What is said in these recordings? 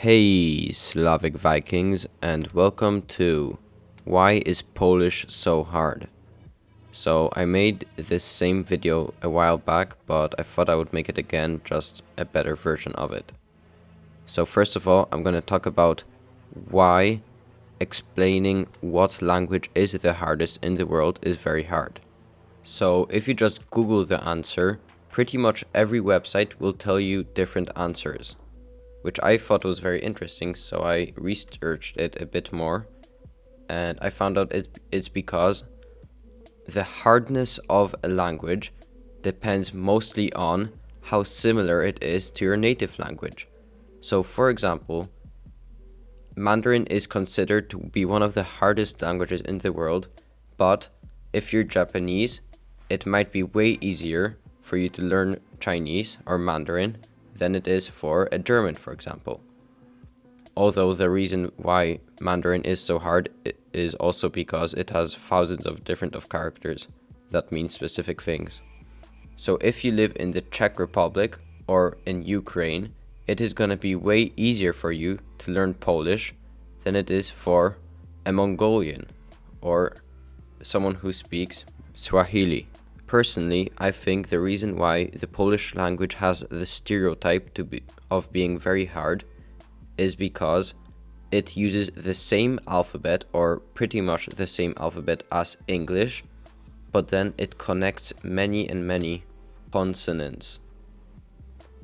Hey, Slavic Vikings, and welcome to Why is Polish so hard? So, I made this same video a while back, but I thought I would make it again, just a better version of it. So, first of all, I'm going to talk about why explaining what language is the hardest in the world is very hard. So, if you just Google the answer, pretty much every website will tell you different answers, which I thought was very interesting, so I researched it a bit more, and I found out it's because the hardness of a language depends mostly on how similar it is to your native language. So, for example, Mandarin is considered to be one of the hardest languages in the world, but if you're Japanese, it might be way easier for you to learn Chinese or Mandarin than it is for a German, for example. Although the reason why Mandarin is so hard is also because it has thousands of different characters that mean specific things. So if you live in the Czech Republic or in Ukraine, it is going to be way easier for you to learn Polish than it is for a Mongolian or someone who speaks Swahili. Personally, I think the reason why the Polish language has the stereotype of being very hard is because it uses the same alphabet, or pretty much the same alphabet as English, but then it connects many and many consonants,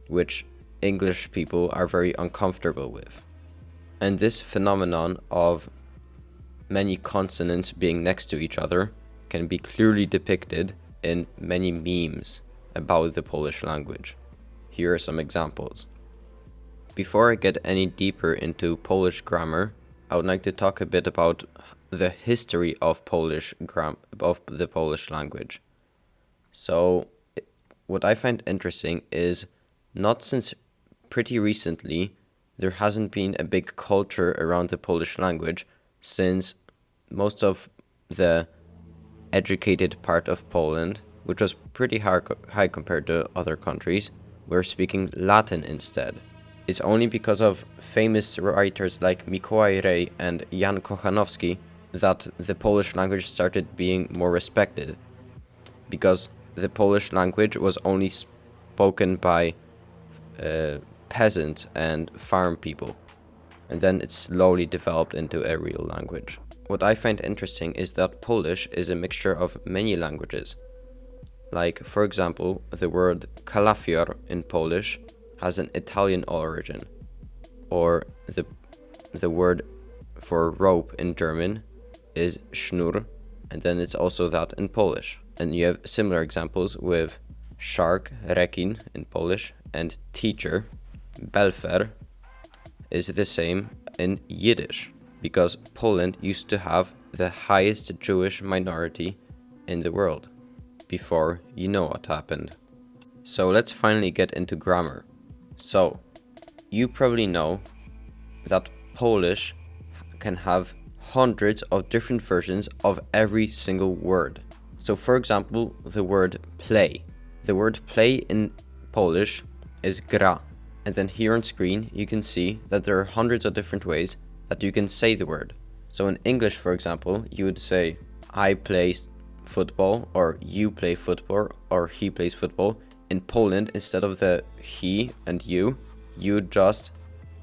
which English people are very uncomfortable with. And this phenomenon of many consonants being next to each other can be clearly depicted in many memes about the Polish language. Here are some examples. Before I get any deeper into Polish grammar, I would like to talk a bit about the history of the Polish language. So, what I find interesting is not since pretty recently there hasn't been a big culture around the Polish language, since most of the educated part of Poland, which was pretty high compared to other countries, were speaking Latin instead. It's only because of famous writers like Mikołaj Rej and Jan Kochanowski that the Polish language started being more respected, because the Polish language was only spoken by peasants and farm people, and then it slowly developed into a real language. What I find interesting is that Polish is a mixture of many languages. Like, for example, the word kalafior in Polish has an Italian origin, or the word for rope in German is Schnur, and then it's also that in Polish. And you have similar examples with shark, rekin in Polish, and teacher, belfer, is the same in Yiddish, because Poland used to have the highest Jewish minority in the world, before you know what happened. So let's finally get into grammar. So, you probably know that Polish can have hundreds of different versions of every single word. So for example, the word play. The word play in Polish is gra. And then here on screen, you can see that there are hundreds of different ways that you can say the word. So in English, for example, you would say, I play football, or you play football, or he plays football. In Poland, instead of the he and you would just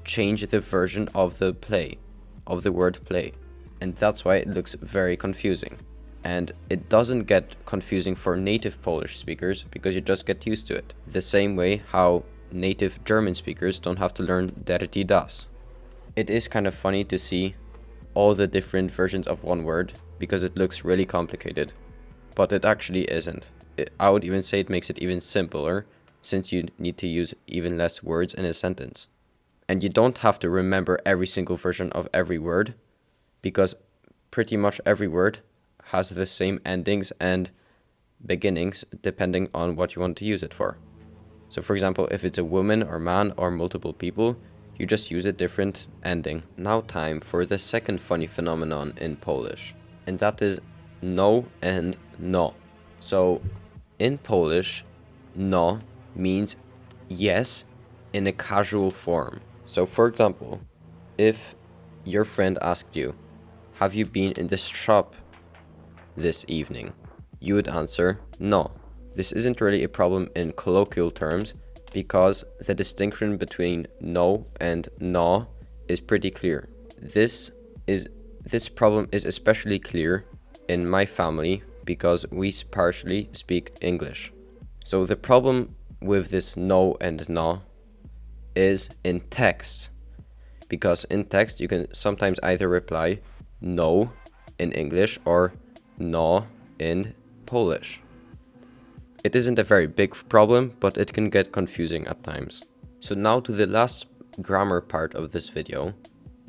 change the version of the play, of the word play. And that's why it looks very confusing. And it doesn't get confusing for native Polish speakers, because you just get used to it. The same way how native German speakers don't have to learn dirty das. It is kind of funny to see all the different versions of one word, because it looks really complicated, but it actually isn't. I would even say it makes it even simpler, since you need to use even less words in a sentence. And you don't have to remember every single version of every word, because pretty much every word has the same endings and beginnings depending on what you want to use it for. So for example, if it's a woman or man or multiple people, you just use a different ending. Now time for the second funny phenomenon in Polish, and that is no and no. So in Polish, no means yes in a casual form. So for example, if your friend asked you, have you been in this shop this evening? You would answer, no. This isn't really a problem in colloquial terms because the distinction between no and no is pretty clear. This problem is especially clear in my family because we partially speak English. So the problem with this no and no is in text, because in text you can sometimes either reply no in English or no in Polish. It isn't a very big problem, but it can get confusing at times. So now to the last grammar part of this video,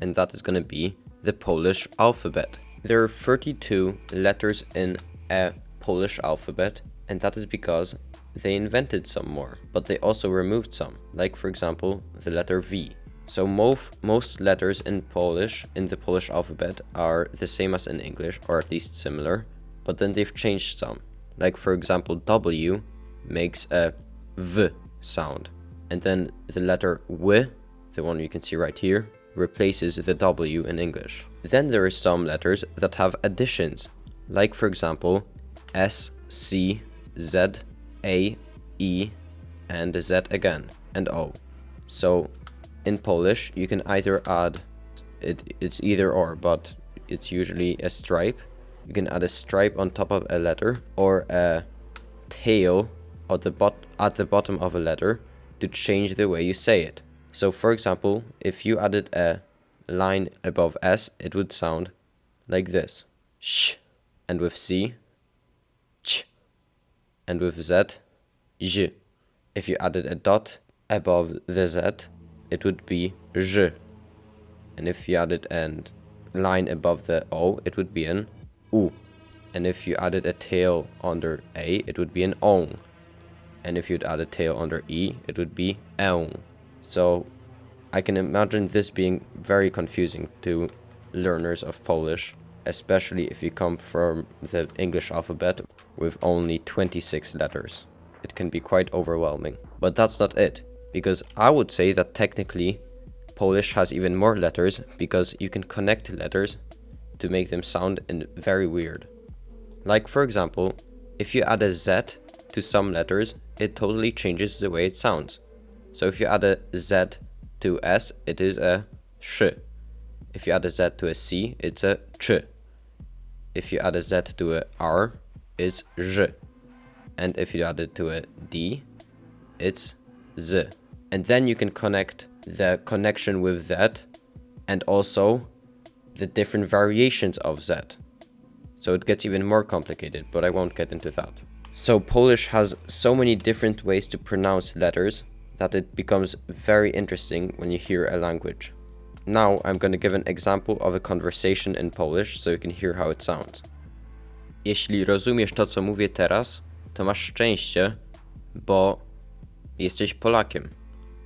and that is going to be the Polish alphabet. There are 32 letters in a Polish alphabet, and that is because they invented some more, but they also removed some, like for example the letter V. So most letters in Polish, in the Polish alphabet, are the same as in English, or at least similar, but then they've changed some. Like for example, W makes a V sound, and then the letter W, the one you can see right here, replaces the W in English. Then there are some letters that have additions, like for example, S, C, Z, A, E, and Z again, and O. So in Polish, you can either add, it's either or, but it's usually a stripe. You can add a stripe on top of a letter or a tail at the bottom of a letter to change the way you say it. So for example, if you added a line above S, it would sound like this. Sh. And with C, ch. And with Z, j. If you added a dot above the Z, it would be j. And if you added a line above the O, it would be an U. And if you added a tail under A, it would be an ong. And if you'd add a tail under E, it would be eung. So I can imagine this being very confusing to learners of Polish, especially if you come from the English alphabet with only 26 letters. It can be quite overwhelming. But that's not it, because I would say that technically Polish has even more letters because you can connect letters to make them sound very weird. Like for example, if you add a Z to some letters, it totally changes the way it sounds. So if you add a Z to S, it is a sh. If you add a Z to a C, it's a ch. If you add a Z to a R, it's j. And if you add it to a D, it's z. And then you can connect the connection with that and also the different variations of Z. So it gets even more complicated, but I won't get into that. So Polish has so many different ways to pronounce letters that it becomes very interesting when you hear a language. Now I'm going to give an example of a conversation in Polish so you can hear how it sounds. Jeśli rozumiesz to, co mówię teraz, to masz szczęście, bo jesteś Polakiem.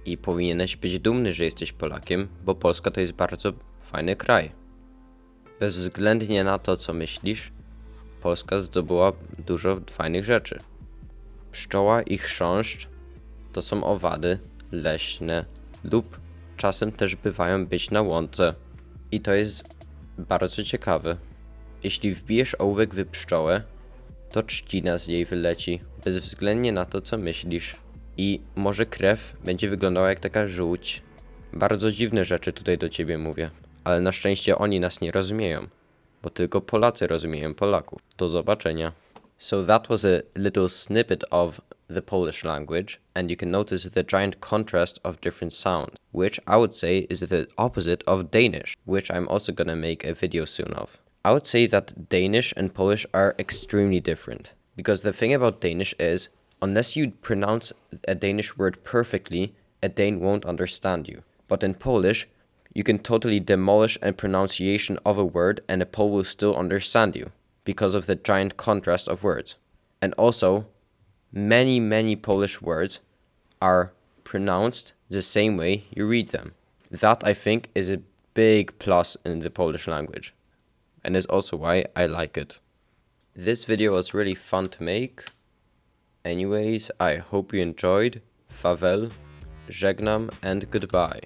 I powinieneś być dumny, że jesteś Polakiem, bo Polska to jest bardzo fajny kraj. Bezwzględnie na to, co myślisz, Polska zdobyła dużo fajnych rzeczy. Pszczoła i chrząszcz to są owady leśne lub czasem też bywają być na łące. I to jest bardzo ciekawe. Jeśli wbijesz ołówek w pszczołę, to trzcina z jej wyleci, bezwzględnie na to, co myślisz. I może krew będzie wyglądała jak taka żółć. Bardzo dziwne rzeczy tutaj do ciebie mówię, ale na szczęście oni nas nie rozumieją, bo tylko Polacy rozumieją Polaków. Do zobaczenia. So that was a little snippet of the Polish language, and you can notice the giant contrast of different sounds, which I would say is the opposite of Danish, which I'm also gonna make a video soon of. I would say that Danish and Polish are extremely different, because the thing about Danish is, unless you pronounce a Danish word perfectly, a Dane won't understand you. But in Polish, you can totally demolish a pronunciation of a word and a Pole will still understand you, because of the giant contrast of words. And also, many Polish words are pronounced the same way you read them. That, I think, is a big plus in the Polish language, and is also why I like it. This video was really fun to make. Anyways, I hope you enjoyed. Favel, żegnam, and goodbye.